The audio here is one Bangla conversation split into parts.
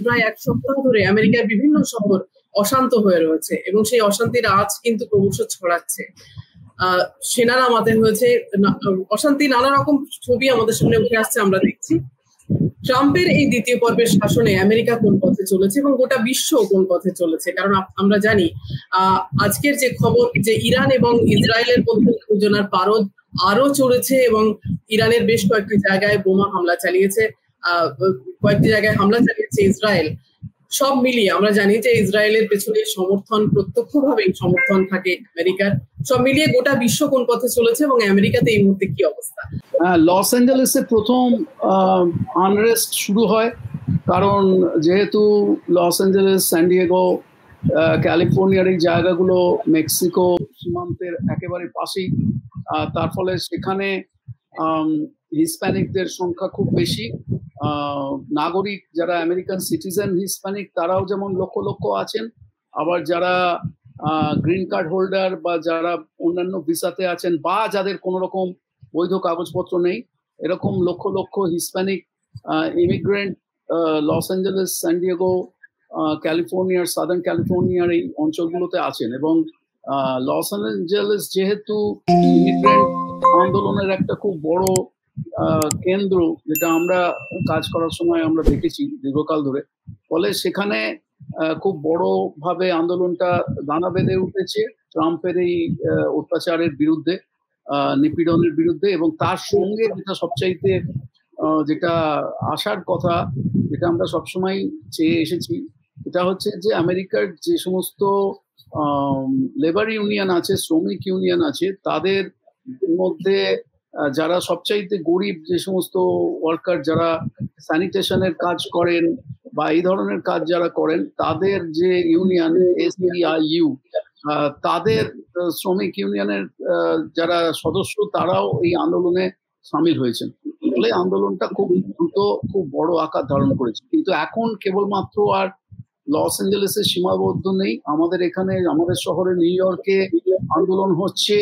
প্রায় 1 সপ্তাহ ধরে আমেরিকার বিভিন্ন শহর অশান্ত হয়ে রয়েছে এবং সেই অশান্তির আঁচ কিন্তু ক্রমশ ছড়াচ্ছে। সেনা নামাতে হয়েছে, অশান্তি, নানা রকম ছবি আমাদের সামনে উঠে আসছে, আমরা দেখছি। ট্রাম্পের এই দ্বিতীয় পর্বের শাসনে আমেরিকা কোন পথে চলেছে এবং গোটা বিশ্ব কোন পথে চলেছে, কারণ আমরা জানি আজকের যে খবর যে ইরান এবং ইসরায়েলের মধ্যে উত্তেজনার পারদ আরো চলেছে এবং ইরানের বেশ কয়েকটি জায়গায় বোমা হামলা চালিয়েছে, কয়েকটি জায়গায় হামলা চালিয়েছে ইসরায়েল। সব মিলিয়ে আমরা জানি যে ইসরায়েলের পেছনে সমর্থন, প্রত্যক্ষভাবেই সমর্থন থাকে আমেরিকার। সব মিলিয়ে গোটা বিশ্ব কোন পথে চলেছে এবং আমেরিকাতে এই মুহূর্তে কি অবস্থা? লস অ্যাঞ্জেলেসে প্রথম আনরেস্ট শুরু হয়, কারণ যেহেতু লস অ্যাঞ্জেলেস, স্যান ডিয়েগো, ক্যালিফোর্নিয়ার এই জায়গাগুলো মেক্সিকো সীমান্তের একেবারে পাশেই, তার ফলে সেখানে হিসপ্যানিকদের সংখ্যা খুব বেশি। নাগরিক যারা আমেরিকান সিটিজেন হিসপ্যানিক তারাও যেমন লক্ষ লক্ষ আছেন, আবার যারা গ্রিন কার্ড হোল্ডার বা যারা অন্যান্য ভিসাতে আছেন বা যাদের কোনো রকম বৈধ কাগজপত্র নেই, এরকম lakh lakh Hispanic immigrant Los Angeles, স্যান ডিয়েগো, ক্যালিফোর্নিয়ার, সাদার্ন ক্যালিফোর্নিয়ার এই অঞ্চলগুলোতে আছেন। এবং লস অ্যাঞ্জেলেস যেহেতু ইমিগ্রেন্ট আন্দোলনের একটা খুব বড় কেন্দ্র, যেটা আমরা কাজ করার সময় আমরা দেখেছি দীর্ঘকাল ধরে, ফলে সেখানে খুব বড় ভাবে আন্দোলনটা দানা বেঁধে উঠেছে ট্রাম্পের এই অত্যাচারের বিরুদ্ধে, নিপীড়নের বিরুদ্ধে। এবং তার সঙ্গে যেটা সবচাইতে যেটা আসার কথা, যেটা আমরা সবসময় চেয়ে এসেছি, এটা হচ্ছে যে আমেরিকার যে সমস্ত লেবার ইউনিয়ন আছে, শ্রমিক ইউনিয়ন আছে, তাদের মধ্যে যারা সবচাইতে গরিব, যে সমস্ত ওয়ার্কার যারা স্যানিটেশনের কাজ করেন বা এই ধরনের কাজ যারা করেন, তাদের যে ইউনিয়ন SEIU, তাদের শ্রমিক ইউনিয়নের যারা সদস্য তারাও এই আন্দোলনে সামিল হয়েছেন। ফলে আন্দোলনটা খুব দ্রুত খুব বড় আকার ধারণ করেছে। কিন্তু এখন কেবলমাত্র আর লস অ্যাঞ্জেলেসে সীমাবদ্ধ নেই, আমাদের এখানে, আমাদের শহরে নিউ ইয়র্কে আন্দোলন হচ্ছে,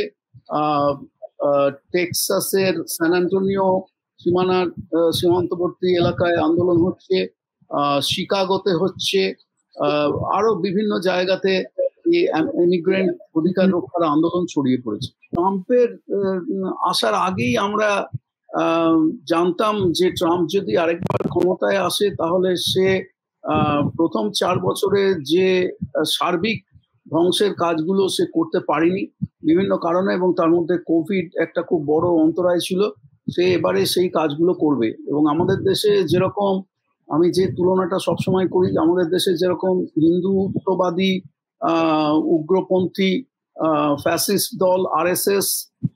টেক্সাসের স্যান অ্যান্টোনিও সীমান্তবর্তী এলাকায় আন্দোলন হচ্ছে, শিকাগোতে হচ্ছে, আরো বিভিন্ন জায়গাতে ইমিগ্রেন্ট অধিকার রক্ষার আন্দোলন ছড়িয়ে পড়েছে। ট্রাম্পের আসার আগেই আমরা জানতাম যে ট্রাম্প যদি আরেকবার ক্ষমতায় আসে তাহলে সে প্রথম 4 বছরে যে সার্বিক ধ্বংসের কাজগুলো সে করতে পারেনি বিভিন্ন কারণে, এবং তার মধ্যে কোভিড একটা খুব বড় অন্তরায় ছিল, সে এবারে সেই কাজগুলো করবে। এবং আমাদের দেশে যেরকম, আমি যে তুলনাটা সবসময় করি, আমাদের দেশে যেরকম হিন্দুত্ববাদী উগ্রপন্থী ফ্যাসিস্ট দল RSS,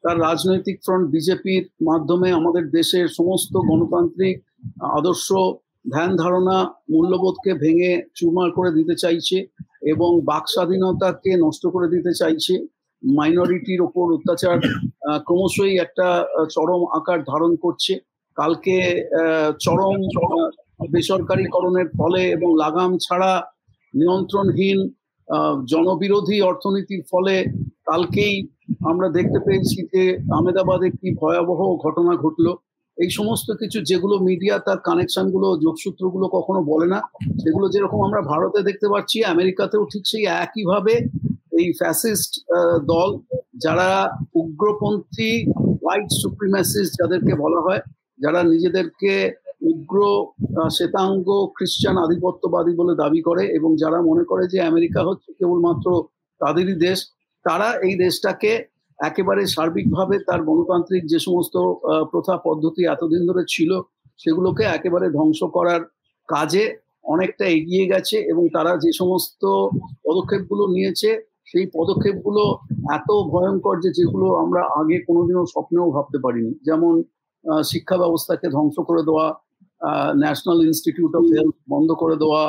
তার রাজনৈতিক ফ্রন্ট বিজেপির মাধ্যমে আমাদের দেশের সমস্ত গণতান্ত্রিক আদর্শ, ধ্যান ধারণা, মূল্যবোধকে ভেঙে চুরমার করে দিতে চাইছে এবং বাক স্বাধীনতাকে নষ্ট করে দিতে চাইছে। মাইনরিটির ওপর অত্যাচার ক্রমশই একটা চরম আকার ধারণ করছে। কালকে চরম বেসরকারীকরণের ফলে এবং লাগাম ছাড়া নিয়ন্ত্রণহীন জনবিরোধী অর্থনীতির ফলে কালকেই আমরা দেখতে পেয়েছি যে আহমেদাবাদে কি ভয়াবহ ঘটনা ঘটলো। এই সমস্ত কিছু যেগুলো মিডিয়া তার কানেকশনগুলো, যোগসূত্রগুলো কখনো বলে না, সেগুলো যেরকম আমরা ভারতে দেখতে পাচ্ছি, আমেরিকাতেও ঠিক সেই একইভাবে এই ফ্যাসিস্ট দল, যারা উগ্রপন্থী হোয়াইট সুপ্রিমেসিস্ট যাদেরকে বলা হয়, যারা নিজেদেরকে উগ্র শ্বেতাঙ্গ খ্রিস্টান আধিপত্যবাদী বলে দাবি করে এবং যারা মনে করে যে আমেরিকা হচ্ছে কেবলমাত্র তাদেরই দেশ, তারা এই দেশটাকে একেবারে সার্বিকভাবে তার গণতান্ত্রিক যে সমস্ত প্রথা পদ্ধতি এতদিন ধরে ছিল সেগুলোকে একেবারে ধ্বংস করার কাজে অনেকটা এগিয়ে গেছে। এবং তারা যে সমস্ত পদক্ষেপগুলো নিয়েছে সেই পদক্ষেপগুলো এত ভয়ঙ্কর যে যেগুলো আমরা আগে কোনোদিনও স্বপ্নেও ভাবতে পারিনি। যেমন শিক্ষা ব্যবস্থাকে ধ্বংস করে দেওয়া, ন্যাশনাল ইনস্টিটিউট অফ হেলথ বন্ধ করে দেওয়া,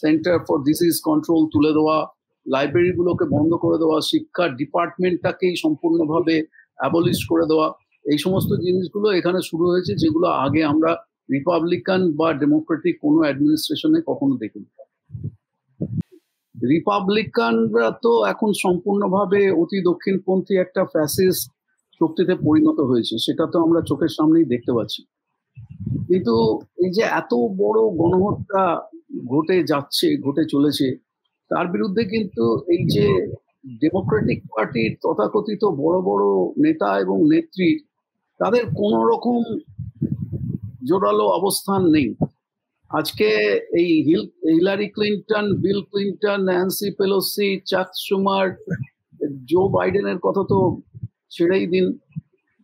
সেন্টার ফর ডিজিজ কন্ট্রোল তুলে দেওয়া, লাইব্রেরিগুলোকে বন্ধ করে দেওয়া, শিক্ষার ডিপার্টমেন্টটাকেই সম্পূর্ণভাবে অ্যাবলিশ করে দেওয়া, এই সমস্ত জিনিসগুলো এখানে শুরু হয়েছে, যেগুলো আগে আমরা রিপাবলিকান বা ডেমোক্রেটিক কোনো অ্যাডমিনিস্ট্রেশনে কখনো দেখিনি। রিপাবলিকানরা তো এখন সম্পূর্ণভাবে অতি দক্ষিণপন্থী একটা ফ্যাসিস্ট শক্তিতে পরিণত হয়েছে, সেটা তো আমরা চোখের সামনেই দেখতে পাচ্ছি। কিন্তু এই যে এত বড় গণহত্যা ঘটে চলেছে, তার বিরুদ্ধে কিন্তু এই যে ডেমোক্রেটিক পার্টির তথাকথিত বড় বড় নেতা এবং নেত্রী, তাদের কোন রকম জোরালো অবস্থান নেই। আজকে এই Hillary Clinton, Bill Clinton, Nancy Pelosi, চাক শুমার, জো বাইডেনের কথা তো ছেড়েই দিন,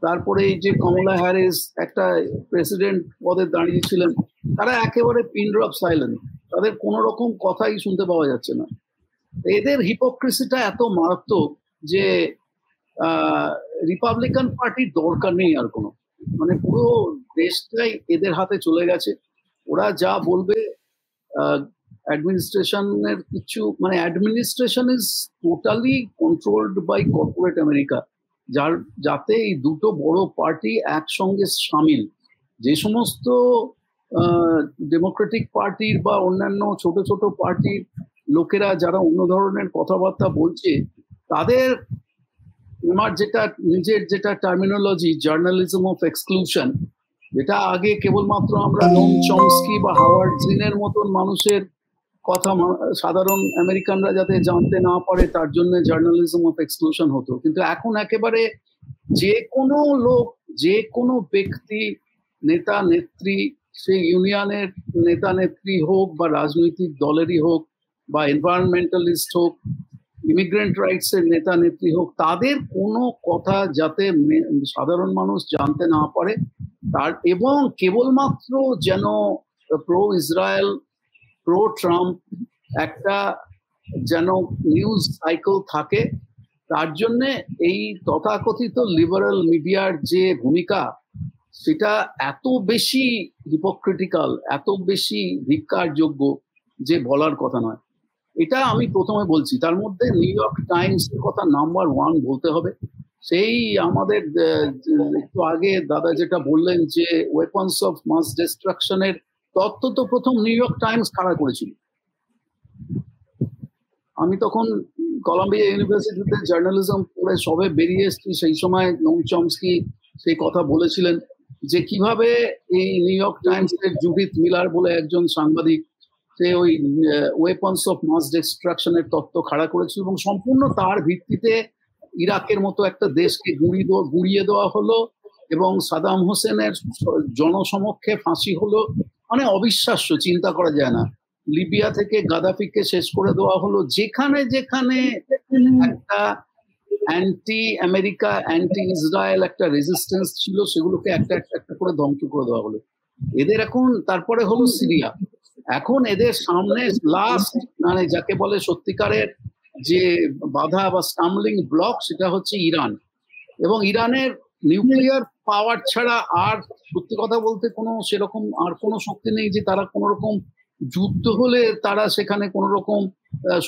তারপরে এই যে কমলা হ্যারিস একটা প্রেসিডেন্ট পদে দাঁড়িয়েছিলেন, তারা একেবারে পিন ড্রপ সাইলেন্ট, তাদের কোন রকম কথাই শুনতে পাওয়া যাচ্ছে না। এদের হিপোক্রেসিটা এত মারাত্মক যে রিপাবলিকান পার্টির দরকার নেই আর কোনো, মানে পুরো দেশটাই এদের হাতে চলে গেছে। ওরা যা বলবে, অ্যাডমিনিস্ট্রেশনের কিছু, মানে administration is totally controlled by corporate America, যাতে এই দুটো বড় পার্টি একসঙ্গে সামিল। যে সমস্ত ডেমোক্রেটিক পার্টির বা অন্যান্য ছোট ছোট পার্টির লোকেরা যারা অন্য ধরনের কথাবার্তা বলছে, তাদের আমার নিজের যেটা টার্মিনোলজি, জার্নালিজম অফ এক্সক্লুশন, যেটা আগে কেবলমাত্র আমরা নোম চমস্কি বা হাওয়ার্ড জিনের মতন মানুষের কথা সাধারণ আমেরিকানরা যাতে জানতে না পারে তার জন্য জার্নালিজম অফ এক্সক্লুশন হতো, কিন্তু এখন একেবারে যে কোনো লোক, যে কোনো ব্যক্তি, নেতা নেত্রী, সে ইউনিয়নের নেতা নেত্রী হোক বা রাজনৈতিক দলেরই হোক বা এনভায়রনমেন্টালিস্ট হোক, ইমিগ্রেন্ট রাইটস এর নেতা নেত্রী হোক, তাদের কোনো কথা যাতে সাধারণ মানুষ জানতে না পারে তার, এবং কেবলমাত্র যেন প্রো ইসরায়েল, প্রো ট্রাম্প একটা যেন নিউজ সাইকেল থাকে, তার জন্য এই তথাকথিত লিবারাল মিডিয়ার যে ভূমিকা, সেটা এত বেশি হিপোক্রিটিক্যাল, এত বেশি ধিক্কারযোগ্য যে বলার কথা নয়। এটা আমি প্রথমে বলছি। তার মধ্যে নিউ ইয়র্ক টাইমস এর কথা নাম্বার 1 বলতে হবে। সেই আমাদের একটু আগে দাদা যেটা বললেন যে ওয়েপন্স অফ মাস ডিস্ট্রাকশনের তথ্য তো প্রথম নিউ ইয়র্ক টাইমস খাড়া করেছিল। আমি তখন কলাম্বিয়া ইউনিভার্সিটিতে জার্নালিজম পড়ে সবে বেরিয়ে এসেছি, সেই সময় নোম চমস্কি সেই কথা বলেছিলেন যে কিভাবে এই নিউ ইয়র্ক টাইমস এর জুডিথ মিলার বলে একজন সাংবাদিক, সে ওই ওয়েপন্স অফ মাস ডিস্ট্রাকশনের তত্ত্ব খাড়া করেছিল এবং সম্পূর্ণ তার ভিত্তিতে ইরাকের মতো একটা দেশকে গুড়িয়ে দেওয়া হলো এবং সাদাম হোসেনের জনসমক্ষে ফাঁসি হলো। মানে অবিশ্বাস্য, চিন্তা করা যায় না। লিবিয়া থেকে গাদাফিকে শেষ করে দেওয়া হলো। যেখানে যেখানে একটা অ্যান্টি আমেরিকা, অ্যান্টি ইসরায়েল একটা রেজিস্ট্যান্স ছিল, সেগুলোকে একটা একটা করে ধ্বংস করে দেওয়া হলো। এদের এখন তারপরে হলো সিরিয়া। এখন এদের সামনে লাস্ট, মানে যাকে বলে সত্যিকারের যে বাধা বা স্টাম্বলিং ব্লক, সেটা হচ্ছে ইরান। এবং ইরানের নিউক্লিয়ার পাওয়ার ছাড়া আর সত্যি কথা বলতে কোনো সেরকম আর কোনো শক্তি নেই যে তারা কোনো রকম যুদ্ধ হলে তারা সেখানে কোনো রকম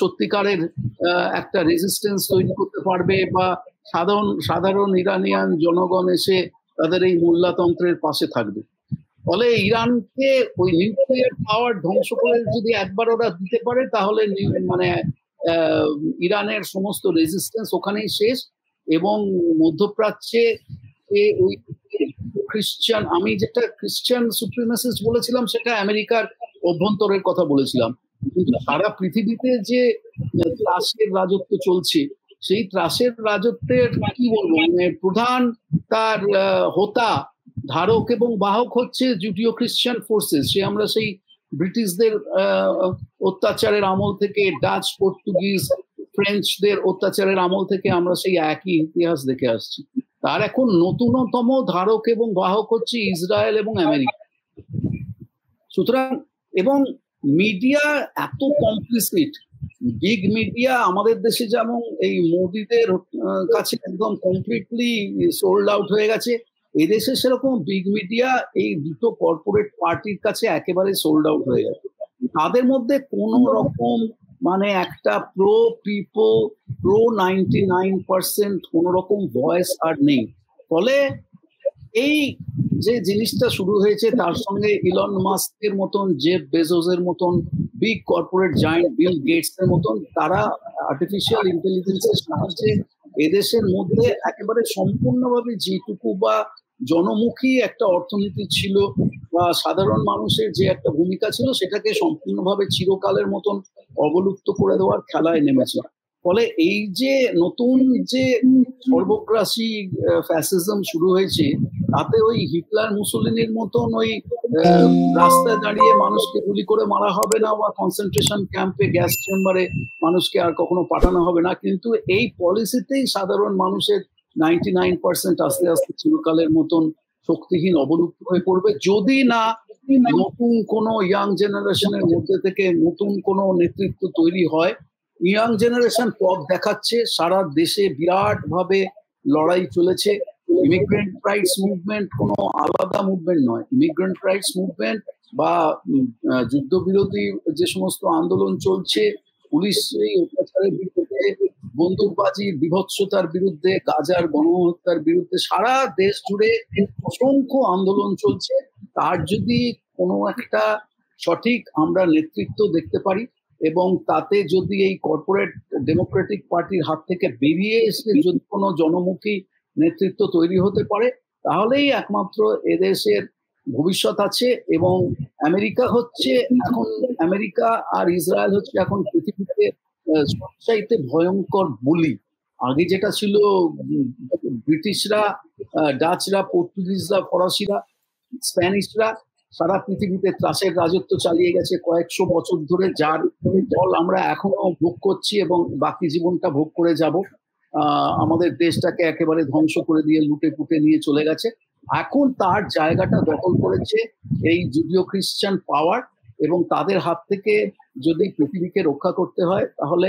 সত্যিকারের একটা রেজিস্ট্যান্স তৈরি করতে পারবে বা সাধারণ ইরানিয়ান জনগণ এসে তাদের এই মোল্লাতন্ত্রের পাশে থাকবে। ফলে ইরানকে ওই নিউক্লিয়ার পাওয়ার ধ্বংস করে যদি একবার ওরা দিতে পারে, তাহলে মানে ইরানের সমস্ত রেজিস্ট্যান্স ওখানেই শেষ। এবং মধ্যপ্রাচ্যে ওই খ্রিস্টান, আমি যেটা খ্রিস্টান সুপ্রিমেসিস্ট বলেছিলাম সেটা আমেরিকার অভ্যন্তরের কথা বলেছিলাম, কিন্তু সারা পৃথিবীতে যে ত্রাসের রাজত্ব চলছে, সেই ত্রাসের রাজত্বের কি বলবো, মানে প্রধান তার হোতা, ধারক এবং বাহক হচ্ছে জুডিও খ্রিস্টান ফোর্সেস। সে আমরা সেই ব্রিটিশদের অত্যাচারের আমল থেকে, ডাচ, পর্তুগিজ, ফ্রেঞ্চদের অত্যাচারের আমল থেকে আমরা সেই একই ইতিহাস দেখে আসছি। তার এখন নতুনতম ধারক এবং বাহক হচ্ছে ইসরায়েল এবং আমেরিকা। সুতরাং এবং মিডিয়া এত কমপ্লিসিট, বিগ মিডিয়া আমাদের দেশে যেমন এই মোদিদের কাছে একদম কমপ্লিটলি সোল্ড আউট হয়ে গেছে, এদেশে সেরকম বিগ মিডিয়া এই দুটো কর্পোরেট পার্টির কাছে একেবারে সোল্ড আউট হয়ে গেছে। তাদের মধ্যে কোন রকম মানে একটা প্রো পিপল, প্রো 99% কোন রকম ভয়েস আর নেই। ফলে এই যে জিনিসটা শুরু হয়েছে, তার সঙ্গে ইলন মাস্কের মতন, জেফ বেজোসের মতন big corporate giant, Bill Gates এর মতন, তারা আর্টিফিশিয়াল ইন্টেলিজেন্সের সাহায্যে এদেশের মধ্যে একেবারে সম্পূর্ণভাবে যেটুকু বা জনমুখী একটা অর্থনীতি ছিল, বা সাধারণ মানুষের যে একটা ভূমিকা ছিল সেটাকে সম্পূর্ণভাবে চিরকালের মতন অবলুপ্ত করে দেওয়ার খেলায় নেমেছে। ফলে এই যে নতুন যে সর্বগ্রাসী ফ্যাসিজম শুরু হয়েছে, তাতে ওই হিটলার মুসোলিনির মতন ওই রাস্তায় দাঁড়িয়ে মানুষকে গুলি করে মারা হবে না, বা কনসেন্ট্রেশন ক্যাম্পে গ্যাস চেম্বারে মানুষকে আর কখনো পাঠানো হবে না। কিন্তু এই পলিসিতেই সাধারণ মানুষের 99% আস্তে আস্তে চিরকালের মতন শক্তিহীন অবলুপ্ত হয়ে পড়বে, যদি না নতুন কোনো ইয়াং জেনারেশনের মধ্যে থেকে নতুন কোনো নেতৃত্ব তৈরি হয়। ইয়াং জেনারেশন পথ দেখাচ্ছে, সারা দেশে বিরাট ভাবে লড়াই চলেছে। ইমিগ্রেন্ট রাইটস মুভমেন্ট কোনো আলাদা মুভমেন্ট নয়। ইমিগ্রেন্ট রাইটস মুভমেন্ট বা যুদ্ধবিরোধী যে সমস্ত আন্দোলন চলছে, পুলিশ এই অত্যাচারের বিরুদ্ধে, বন্দুকবাজির বিভৎসতার বিরুদ্ধে, গাজার গণহত্যার বিরুদ্ধে সারা দেশ জুড়ে অসংখ্য আন্দোলন চলছে। তার যদি কোনো একটা সঠিক আমরা নেতৃত্ব দেখতে পারি এবং তাতে যদি এই কর্পোরেট ডেমোক্রেটিক পার্টির হাত থেকে বেরিয়ে এসে যদি কোনো জনমুখী নেতৃত্ব তৈরি হতে পারে, তাহলেই একমাত্র এদেশের ভবিষ্যৎ আছে। এবং আমেরিকা আর ইসরায়েল হচ্ছে এখন পৃথিবীতে সবচাইতে ভয়ঙ্কর বুলি। আগে যেটা ছিল ব্রিটিশরা, ডাচরা, পর্তুগিজরা, ফরাসিরা, স্প্যানিশরা সারা পৃথিবীতে ত্রাসের রাজত্ব চালিয়ে গেছে কয়েকশো বছর ধরে, যার ফল আমরা এখনো ভোগ করছি এবং বাকি জীবনটা ভোগ করে যাব। আমাদের দেশটাকে একেবারে ধ্বংস করে দিয়ে লুটে পুটে নিয়ে চলে গেছে। এখন তার জায়গাটা দখল করেছে এই জুডিও খ্রিস্টান পাওয়ার, এবং তাদের হাত থেকে যদি পৃথিবীকে রক্ষা করতে হয়, তাহলে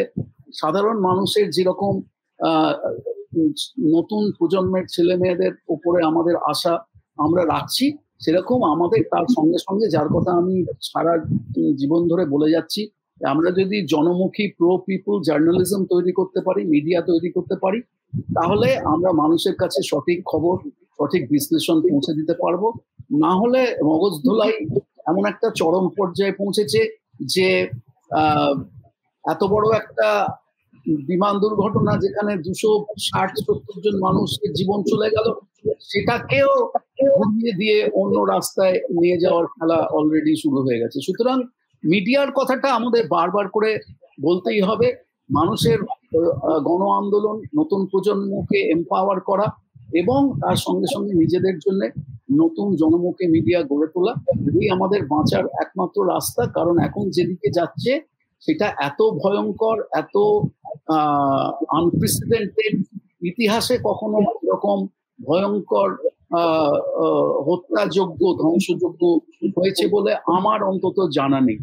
সাধারণ মানুষের যেরকম নতুন প্রজন্মের ছেলে মেয়েদের উপরে আমাদের আশা আমরা রাখছি, সেরকম আমাদের তার সঙ্গে সঙ্গে, যার কথা আমি সারা জীবন ধরে বলে যাচ্ছি, আমরা যদি জনমুখী প্রো পিপল জার্নালিজম তৈরি করতে পারি, মিডিয়া তৈরি করতে পারি, তাহলে আমরা মানুষের কাছে সঠিক খবর, সঠিক বিশ্লেষণ পৌঁছে দিতে পারবো। না হলে মগজ ধোলাই এমন একটা চরম পর্যায়ে পৌঁছেছে যে এত বড় একটা বিমান দুর্ঘটনা যেখানে 260-70 জন মানুষের জীবন চলে গেল, সেটাকেও ঘুরিয়ে দিয়ে অন্য রাস্তায় নিয়ে যাওয়ার খেলা অলরেডি শুরু হয়ে গেছে। সুতরাং মিডিয়ার কথাটা আমাদের বারবার করে বলতেই হবে। মানুষের গণ আন্দোলন, নতুন প্রজন্মকে এম্পাওয়ার করা এবং তার সঙ্গে সঙ্গে নিজেদের জন্য নতুন জনমুখী মিডিয়া গড়ে তোলা, এই আমাদের বাঁচার একমাত্র রাস্তা। কারণ এখন যেদিকে যাচ্ছে সেটা এত ভয়ঙ্কর, এত আনপ্রেসিডেন্টেড, ইতিহাসে কখনো এরকম ভয়ঙ্কর হত্যাযোগ্য, ধ্বংসযোগ্য হয়েছে বলে আমার অন্তত জানা নেই।